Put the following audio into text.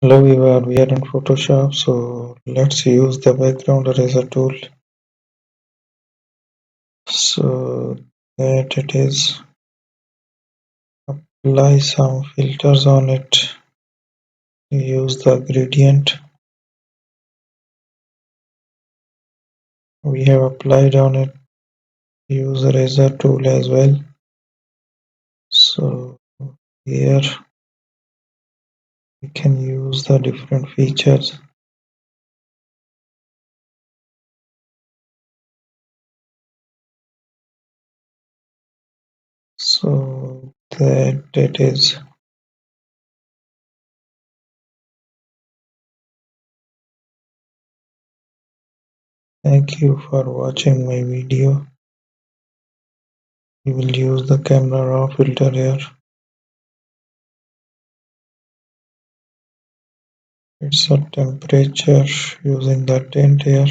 Hello everyone, we are in Photoshop, so let's use the background eraser tool. So that it is, apply some filters on it. Use the gradient. We have applied on it. Use eraser tool as well. So here we can use the different features. So that it is. Thank you for watching my video. We will use the camera raw filter here. It's a temperature using the tint here.